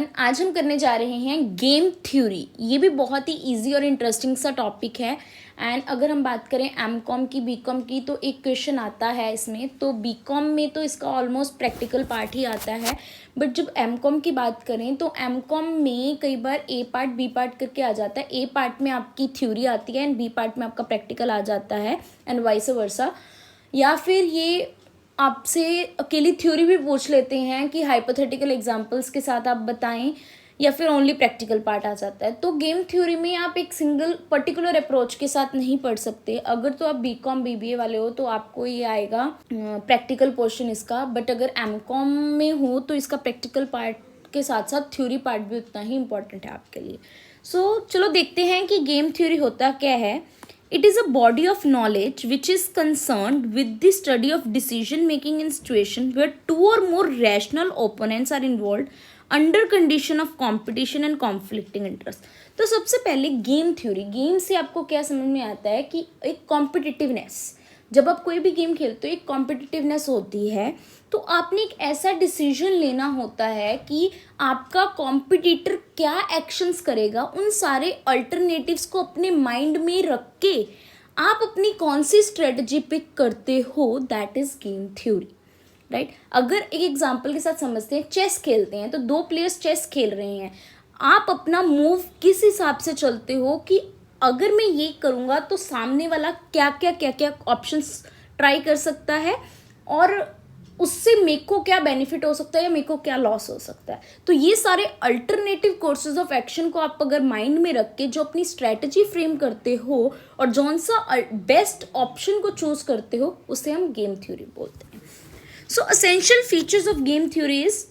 Everyone, आज हम करने जा रहे हैं गेम थ्योरी। ये भी बहुत ही इजी और इंटरेस्टिंग सा टॉपिक है। एंड अगर हम बात करें एमकॉम की, बीकॉम की, तो एक क्वेश्चन आता है इसमें। तो बीकॉम में तो इसका ऑलमोस्ट प्रैक्टिकल पार्ट ही आता है, बट जब एमकॉम की बात करें तो एमकॉम में कई बार ए पार्ट बी पार्ट करके आ जाता है। ए पार्ट में आपकी थ्योरी आती है एंड बी पार्ट में आपका प्रैक्टिकल आ जाता है एंड वाइस वर्सा। या फिर ये आपसे अकेली थ्योरी भी पूछ लेते हैं कि हाइपोथेटिकल एग्जांपल्स के साथ आप बताएं, या फिर ओनली प्रैक्टिकल पार्ट आ जाता है। तो गेम थ्योरी में आप एक सिंगल पर्टिकुलर अप्रोच के साथ नहीं पढ़ सकते। अगर तो आप बीकॉम बीबीए वाले हो तो आपको ये आएगा प्रैक्टिकल पोर्शन इसका, बट अगर एमकॉम में हो तो इसका प्रैक्टिकल पार्ट के साथ साथ थ्योरी पार्ट भी उतना ही इम्पोर्टेंट है आपके लिए। सो चलो देखते हैं कि गेम थ्योरी होता क्या है। It is a body of knowledge which is concerned with the study of decision making in situation where two or more rational opponents are involved under condition of competition and conflicting interest। तो सबसे पहले game theory, game से आपको क्या समझ में आता है कि एक कॉम्पिटिटिवनेस, जब आप कोई भी गेम खेलते हो एक कॉम्पिटिटिवनेस होती है। तो आपने एक ऐसा डिसीजन लेना होता है कि आपका कॉम्पिटिटर क्या एक्शंस करेगा, उन सारे अल्टरनेटिव्स को अपने माइंड में रख के आप अपनी कौन सी स्ट्रेटजी पिक करते हो, that is game theory, right. अगर एक एग्जांपल के साथ समझते हैं, चेस खेलते हैं तो दो प्लेयर्स चेस खेल रहे हैं। आप अपना मूव किस हिसाब से चलते हो कि अगर मैं ये करूँगा तो सामने वाला क्या क्या ऑप्शंस ट्राई कर सकता है और उससे मेरे को क्या बेनिफिट हो सकता है या मेरे को क्या लॉस हो सकता है। तो ये सारे अल्टरनेटिव कोर्सेज ऑफ एक्शन को आप अगर माइंड में रख के जो अपनी स्ट्रेटजी फ्रेम करते हो और जौन सा बेस्ट ऑप्शन को चूज करते हो, उसे हम गेम थ्योरी बोलते हैं। So essential features of game theory is,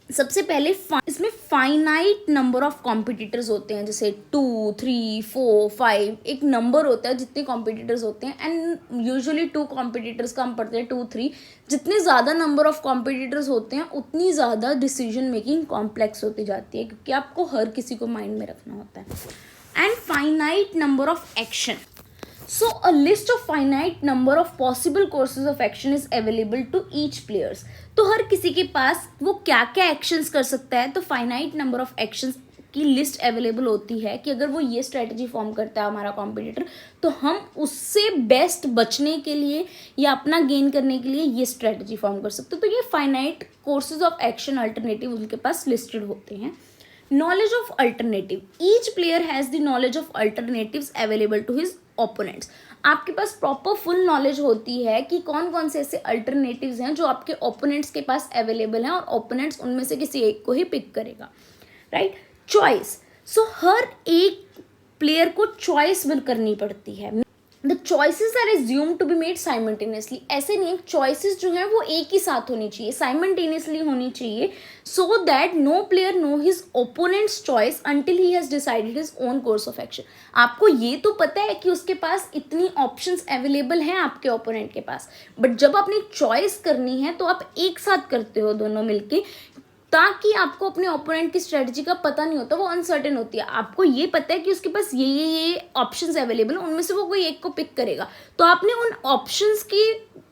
सबसे पहले इसमें फाइनाइट नंबर ऑफ कॉम्पिटिटर्स होते हैं, जैसे 2, 3, 4, 5 एक नंबर होता है जितने कॉम्पिटिटर्स होते हैं। एंड यूजुअली 2 कॉम्पिटिटर्स का हम पढ़ते हैं 2, 3। जितने ज़्यादा नंबर ऑफ कॉम्पिटिटर्स होते हैं उतनी ज़्यादा डिसीजन मेकिंग कॉम्प्लेक्स होती जाती है, क्योंकि आपको हर किसी को माइंड में रखना होता है। And finite number of action, so a list of finite number of possible courses of action is available to each players। तो हर किसी के पास वो क्या क्या एक्शंस कर सकता है, तो फाइनाइट नंबर ऑफ एक्शंस की लिस्ट अवेलेबल होती है कि अगर वो ये स्ट्रेटजी फॉर्म करता है हमारा कॉम्पिटिटर, तो हम उससे बेस्ट बचने के लिए या अपना गेन करने के लिए ये स्ट्रेटजी फॉर्म कर सकते हैं। तो ये finite courses of action alternative उनके पास लिस्टेड होते हैं। Knowledge of alternative, each player has the knowledge of alternatives available to his opponents। आपके पास प्रॉपर फुल नॉलेज होती है कि कौन कौन से ऐसे अल्टरनेटिव्स हैं जो आपके ओपोनेंट्स के पास अवेलेबल हैं, और ओपोनेंट्स उनमें से किसी एक को ही पिक करेगा, राइट। चॉइस, सो हर एक प्लेयर को चॉइस भी करनी पड़ती है। The choices are assume to be made simultaneously. ऐसे नहीं, चॉइसेस जो हैं वो एक ही साथ होनी चाहिए, साइमल्टेनियसली होनी चाहिए, so that no player know his opponent's choice until he has decided his own course of action. आपको ये तो पता है कि उसके पास इतनी ऑप्शंस अवेलेबल हैं आपके ओपोनेंट के पास, बट जब आपने चॉइस करनी है तो आप एक साथ करते हो दोनों मिलके, ताकि आपको अपने ओपोनेंट की स्ट्रेटजी का पता नहीं होता, वो अनसर्टेन होती है। आपको ये पता है कि उसके पास ये ऑप्शंस अवेलेबल हैं, उनमें से वो कोई एक को पिक करेगा, तो आपने उन ऑप्शंस की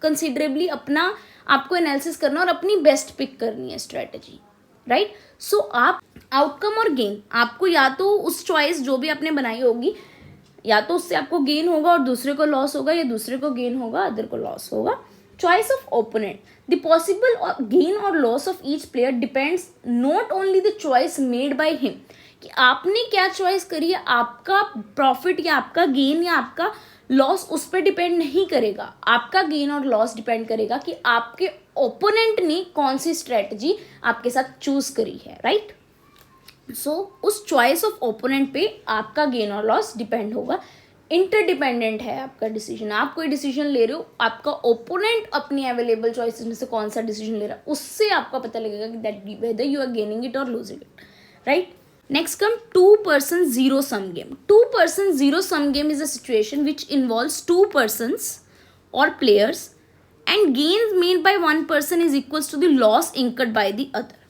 कंसिडरेबली अपना आपको एनालिसिस करना और अपनी बेस्ट पिक करनी है स्ट्रेटजी, राइट। सो आप आउटकम और गेन, आपको या तो उस चॉइस जो भी आपने बनाई होगी, या तो उससे आपको गेन होगा और दूसरे को लॉस होगा, या दूसरे को गेन होगा अदर को लॉस होगा। Choice of opponent, the possible gain or loss of each player depends not only the choice made by him, कि आपने क्या चॉइस करी है, आपका प्रॉफिट या आपका गेन या आपका लॉस उस पर डिपेंड नहीं करेगा। आपका गेन और लॉस डिपेंड करेगा कि आपके ओपोनेंट ने कौन सी स्ट्रेटजी आपके साथ चूज करी है, राइट। सो उस चॉइस ऑफ ओपोनेंट पे आपका गेन और लॉस डिपेंड होगा। इंटरडिपेंडेंट है आपका डिसीजन। आप कोई डिसीजन ले रहे हो, आपका ओपोनेंट अपनी अवेलेबल चॉइसेस में से कौन सा डिसीजन ले रहा है, उससे आपको पता लगेगा कि that whether you are gaining it और losing it, right. Next come 2-person zero sum game। 2-person zero sum game is a situation which involves 2 persons or players and gains made by 1 person is equals to the loss incurred by the other।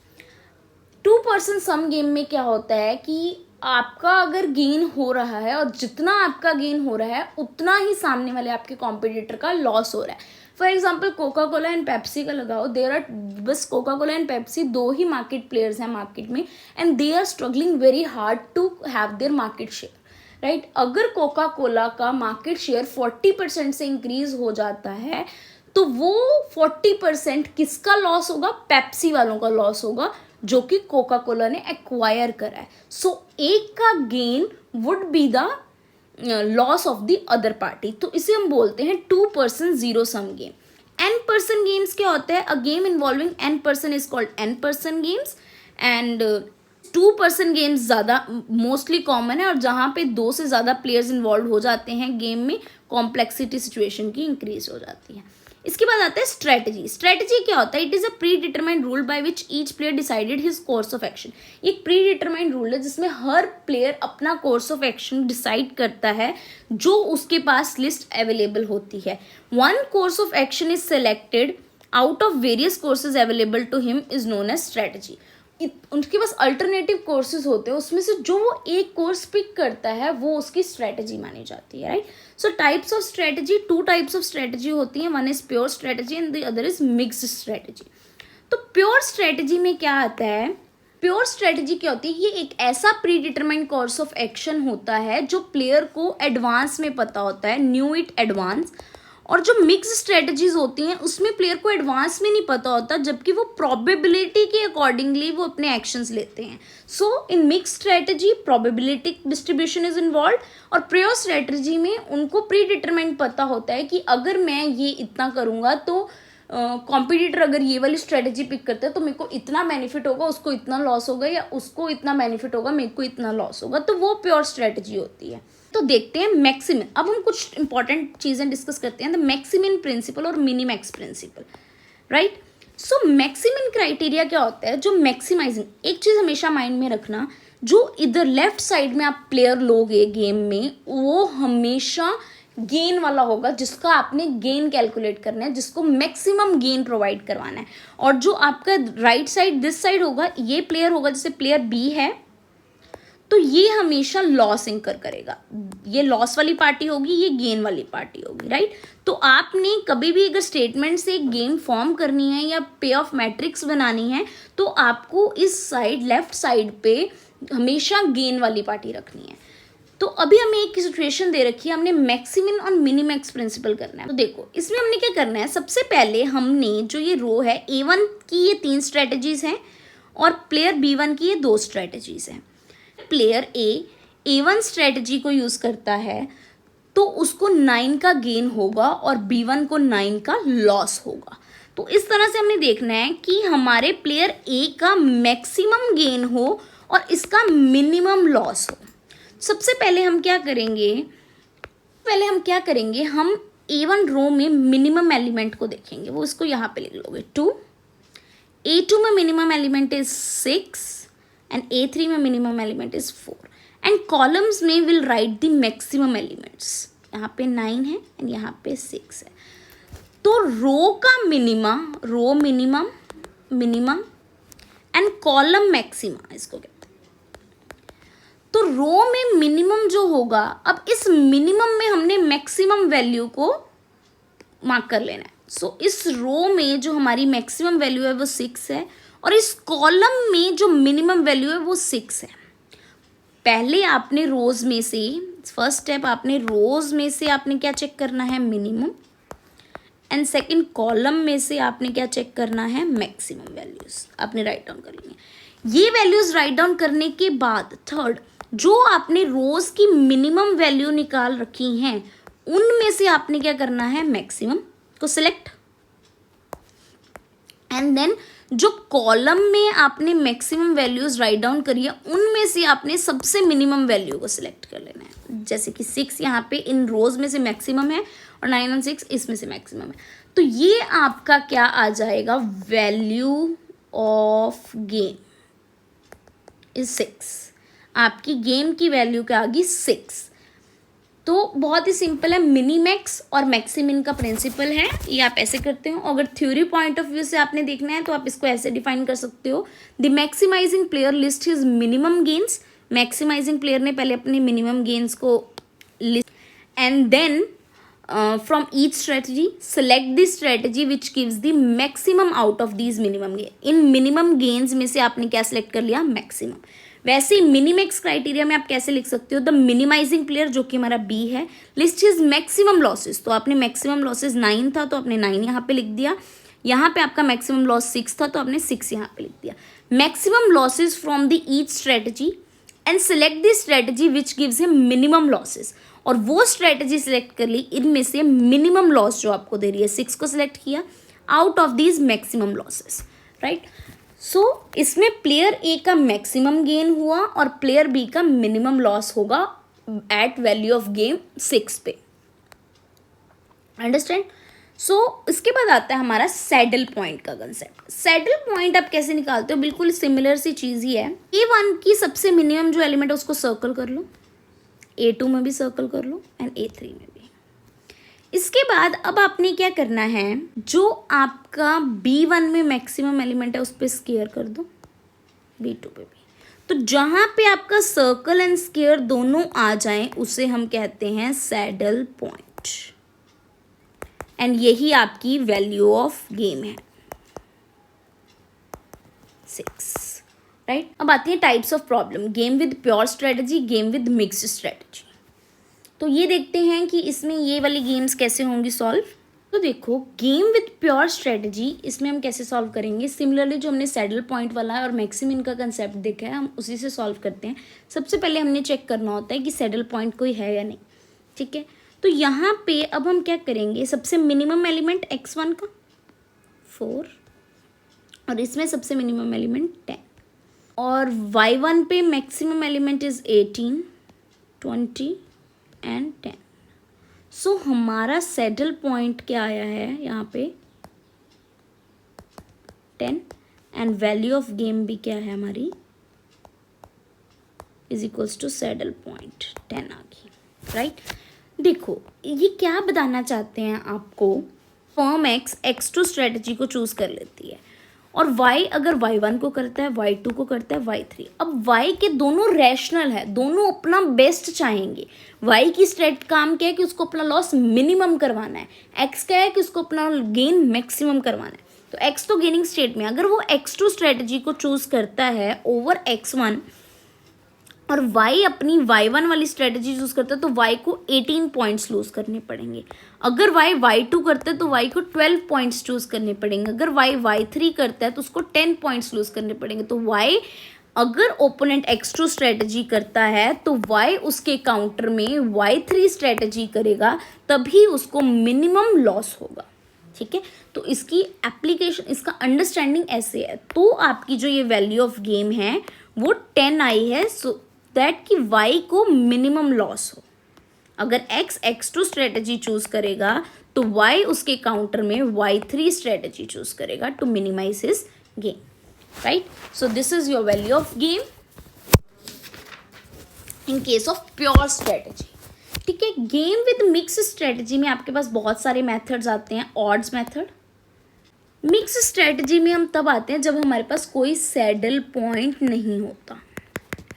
2-person sum game में क्या होता है कि आपका अगर gain हो रहा है और जितना आपका गेन हो रहा है उतना ही सामने वाले आपके कॉम्पिटिटर का लॉस हो रहा है. For example Coca Cola and Pepsi का लगाओ. देर आर बस कोका कोला एंड पेप्सी दो ही मार्केट प्लेयर्स हैं मार्केट में and they are struggling very hard to have their market share. Right, अगर कोका कोला का मार्केट शेयर 40% से इंक्रीज हो जाता है तो वो 40% किसका लॉस होगा? पेप्सी वालों का लॉस होगा जो कि कोका कोला ने एक्वायर करा है. सो एक का gain would be the loss of the other party. तो इसे हम बोलते हैं 2% zero sum game. n person games क्या होता है? A game involving n person is called n person games and 2% games ज़्यादा मोस्टली कॉमन है और जहाँ पे 2 से ज़्यादा प्लेयर्स इन्वॉल्व हो जाते हैं गेम में कॉम्प्लेक्सिटी सिचुएशन की इंक्रीज हो जाती है. इसके बाद आता है स्ट्रेटजी. स्ट्रेटजी क्या होता है? It is a predetermined rule by which each player decided his course of action. एक प्री डिटरमाइंड रूल है जिसमें हर प्लेयर अपना कोर्स ऑफ एक्शन डिसाइड करता है जो उसके पास लिस्ट अवेलेबल होती है. One course of action is selected out of various courses available to him is known as strategy. उनके पास अल्टरनेटिव कोर्सेज होते हैं, उसमें से जो वो एक कोर्स पिक करता है वो उसकी स्ट्रेटजी मानी जाती है. Right, so types of strategy, 2 types of strategy होती हैं. One is pure strategy and the other is mixed strategy. तो प्योर स्ट्रेटजी में क्या आता है? प्योर स्ट्रेटजी क्या होती है? ये एक ऐसा pre determined course of action होता है जो प्लेयर को एडवांस में पता होता है, न्यू इट एडवांस. और जो मिक्स स्ट्रेटजीज होती हैं उसमें प्लेयर को एडवांस में नहीं पता होता, जबकि वो प्रोबेबिलिटी के अकॉर्डिंगली वो अपने एक्शंस लेते हैं. So in mix strategy probability distribution is involve और प्योर स्ट्रेटजी में उनको प्री डिटरमाइंड पता होता है कि अगर मैं ये इतना करूँगा तो कॉम्पिटिटर अगर ये वाली स्ट्रेटजी पिक करता है तो मेरे को इतना बेनिफिट होगा, उसको इतना लॉस होगा, या उसको इतना बेनिफिट होगा, मेरे को इतना लॉस होगा. तो वो प्योर स्ट्रेटजी होती है. तो देखते हैं मैक्सिमिन. अब हम कुछ इंपॉर्टेंट चीज़ें डिस्कस करते हैं. द मैक्सिमिन प्रिंसिपल और मिनीमैक्स प्रिंसिपल. राइट, सो मैक्सिमिन क्राइटेरिया क्या होता है? जो मैक्सिमाइजिंग, एक चीज़ हमेशा माइंड में रखना, जो इधर लेफ्ट साइड में आप प्लेयर लोगे गेम में वो हमेशा गेन वाला होगा जिसका आपने गेन कैलकुलेट करना है, जिसको मैक्सिमम गेन प्रोवाइड करवाना है. और जो आपका राइट साइड दिस साइड होगा, ये प्लेयर होगा, जैसे प्लेयर बी है तो ये हमेशा लॉस इंकर करेगा. ये लॉस वाली पार्टी होगी, ये गेन वाली पार्टी होगी. राइट, तो आपने कभी भी अगर स्टेटमेंट से एक गेम फॉर्म करनी है या पे ऑफ मैट्रिक्स बनानी है तो आपको इस साइड लेफ्ट साइड पे हमेशा गेन वाली पार्टी रखनी है. तो अभी हमें एक सिचुएशन दे रखी है, हमने मैक्सिमिन और मिनीमैक्स प्रिंसिपल करना है. तो देखो इसमें हमने क्या करना है, सबसे पहले हमने जो ये रो है A1 की ये 3 स्ट्रेटजीज हैं और प्लेयर B1 की ये 2 स्ट्रेटजीज हैं. प्लेयर A1 स्ट्रेटजी को यूज़ करता है तो उसको 9 का गेन होगा और B1 को 9 का लॉस होगा. तो इस तरह से हमने देखना है कि हमारे प्लेयर A का मैक्सिमम गेन हो और इसका मिनिमम लॉस हो. सबसे पहले हम क्या करेंगे, हम A1 रो में मिनिमम एलिमेंट को देखेंगे. वो इसको यहाँ पे लिख लोगे 2. A2 में minimum element is 6 and A3 में minimum element is 4 and columns में will write the maximum elements. यहाँ पे 9 है एंड यहाँ पे 6 है. तो रो का मिनिमम एंड कॉलम मैक्सिमा इसको कहते हैं. तो रो में मिनिमम जो होगा, अब इस मिनिमम में हमने मैक्सिमम वैल्यू को मार्क कर लेना है. सो इस रो में जो हमारी मैक्सिमम वैल्यू है वो 6 है और इस कॉलम में जो मिनिमम वैल्यू है वो 6 है. पहले आपने रोज में से, फर्स्ट स्टेप आपने रोज में से आपने क्या चेक करना है, मिनिमम. एंड सेकंड कॉलम में से आपने क्या चेक करना है, मैक्सिमम वैल्यूज आपने राइट डाउन कर ली. ये वैल्यूज राइट डाउन करने के बाद थर्ड जो आपने रोज की मिनिमम वैल्यू निकाल रखी हैं उनमें से आपने क्या करना है, मैक्सिमम को सिलेक्ट. एंड देन जो कॉलम में आपने मैक्सिमम वैल्यूज राइट डाउन करी है उनमें से आपने सबसे मिनिमम वैल्यू को सिलेक्ट कर लेना है. जैसे कि 6 यहाँ पे इन रोज में से मैक्सिमम है और 9 और 6 इसमें से मैक्सिमम है. तो ये आपका क्या आ जाएगा, वैल्यू ऑफ गेम इज 6. आपकी गेम की वैल्यू क्या आ गई, 6. तो बहुत ही सिंपल है, मिनीमैक्स और मैक्सिमिन का प्रिंसिपल है. ये आप ऐसे करते हो. अगर थ्योरी पॉइंट ऑफ व्यू से आपने देखना है तो आप इसको ऐसे डिफाइन कर सकते हो, the maximising player list his minimum gains maximising player ने पहले अपने मिनिमम गेन्स को list and then from each strategy select the strategy which gives the maximum out of these minimum gain. इन मिनिमम गेन्स में से आपने क्या select कर लिया, मैक्सिमम। वैसे ही मिनिमैक्स क्राइटेरिया में आप कैसे लिख सकते हो, द मिनिमाइजिंग प्लेयर जो कि हमारा बी है, लिस्ट हिज मैक्सिमम लॉसेस। तो आपने मैक्सिमम लॉसेस 9 था तो आपने 9 यहाँ पे लिख दिया। यहाँ पे आपका मैक्सिमम लॉस 6 था तो आपने 6 यहाँ पे लिख दिया। Maximum losses from the each strategy and select the strategy which gives him minimum losses. और वो स्ट्रेटजी सेलेक्ट कर ली, इनमें से मिनिमम लॉस जो आपको दे रही है 6 को सिलेक्ट किया out of these maximum losses, right. So इसमें प्लेयर ए का मैक्सिमम गेन हुआ और प्लेयर बी का मिनिमम लॉस होगा एट वैल्यू ऑफ गेम 6 पे, अंडरस्टैंड। सो इसके बाद आता है हमारा सैडल पॉइंट का कंसेप्ट। सैडल पॉइंट आप कैसे निकालते हो, बिल्कुल सिमिलर सी चीज़ ही है। A1 की सबसे मिनिमम जो एलिमेंट है उसको सर्कल कर लो, A2 में भी सर्कल कर लो एंड A3 में भी। इसके बाद अब आपने क्या करना है, जो आपका B1 में मैक्सिमम एलिमेंट है उस पर स्केयर कर दो, B2 पे भी। तो जहाँ पे आपका सर्कल एंड स्केयर दोनों आ जाएं उसे हम कहते हैं सैडल पॉइंट, एंड यही आपकी वैल्यू ऑफ गेम है 6, राइट। अब आती है types of problem, game with pure strategy, game with mixed strategy. तो ये देखते हैं कि इसमें ये वाली गेम्स कैसे होंगी सॉल्व। तो देखो गेम विद प्योर स्ट्रेटजी, इसमें हम कैसे सॉल्व करेंगे, सिमिलरली जो हमने सैडल पॉइंट वाला है और मैक्सिमम का कंसेप्ट देखा है हम उसी से सॉल्व करते हैं। सबसे पहले हमने चेक करना होता है कि सैडल पॉइंट कोई है या नहीं, ठीक है। तो यहाँ पे अब हम क्या करेंगे, सबसे मिनिमम एलिमेंट x1 का 4 और इसमें सबसे मिनिमम एलिमेंट 10 और y1 पे मैक्सिमम एलिमेंट इज 18, 20 एंड 10। सो हमारा सैडल पॉइंट क्या आया है यहाँ पे 10 एंड वैल्यू ऑफ गेम भी क्या है हमारी is equals to saddle point 10 आ गई, राइट। देखो ये क्या बताना चाहते हैं आपको, फॉर्म x2 स्ट्रेटजी को चूज कर लेती है और y अगर y1 को करता है, y2 को करता है, y3। अब y के दोनों रैशनल है, दोनों अपना बेस्ट चाहेंगे। y की स्ट्रेट काम क्या है कि उसको अपना लॉस मिनिमम करवाना है, x क्या है कि उसको अपना गेन मैक्सिमम करवाना है। तो x तो गेनिंग स्टेट में, अगर वो x2 स्ट्रेटजी को चूज करता है ओवर x1 और y अपनी y1 वाली स्ट्रेटजी चूज करता है तो y को 18 पॉइंट्स लूज करने पड़ेंगे। अगर y y2 करता है तो y को 12 पॉइंट्स चूज करने पड़ेंगे। अगर y y3 करता है तो उसको 10 पॉइंट्स लूज करने पड़ेंगे। तो y अगर ओपोनेंट x2 स्ट्रेटजी करता है तो y उसके काउंटर में y3 स्ट्रेटजी करेगा, तभी उसको मिनिमम लॉस होगा, ठीक है। तो इसकी एप्लीकेशन, इसका अंडरस्टैंडिंग ऐसे है। तो आपकी जो ये वैल्यू ऑफ गेम है वो 10 आई है, सो दैट कि y को मिनिमम लॉस हो। अगर x2 स्ट्रेटजी चूज करेगा तो y उसके काउंटर में y3 स्ट्रेटजी चूज करेगा to minimise his game, right. So this is your value of game in case of pure strategy, ठीक है। गेम विद मिक्स स्ट्रेटजी में आपके पास बहुत सारे मेथड्स आते हैं। ऑड्स मेथड, मिक्स स्ट्रेटजी में हम तब आते हैं जब हमारे पास कोई सैडल पॉइंट नहीं होता,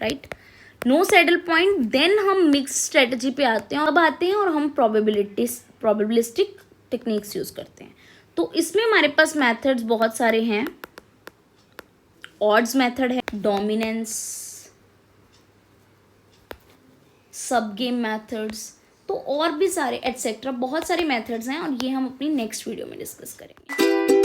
right. No saddle point, then हम मिक्स स्ट्रेटजी पे आते हैं। अब आते हैं और हम प्रोबेबिलिस्टिक टेक्निक्स यूज करते हैं। तो इसमें हमारे पास मेथड्स बहुत सारे हैं। ऑड्स मेथड है, डोमिनेंस, सब गेम मेथड्स, तो और भी सारे एटसेट्रा बहुत सारे मेथड्स हैं और ये हम अपनी नेक्स्ट वीडियो में डिस्कस करेंगे।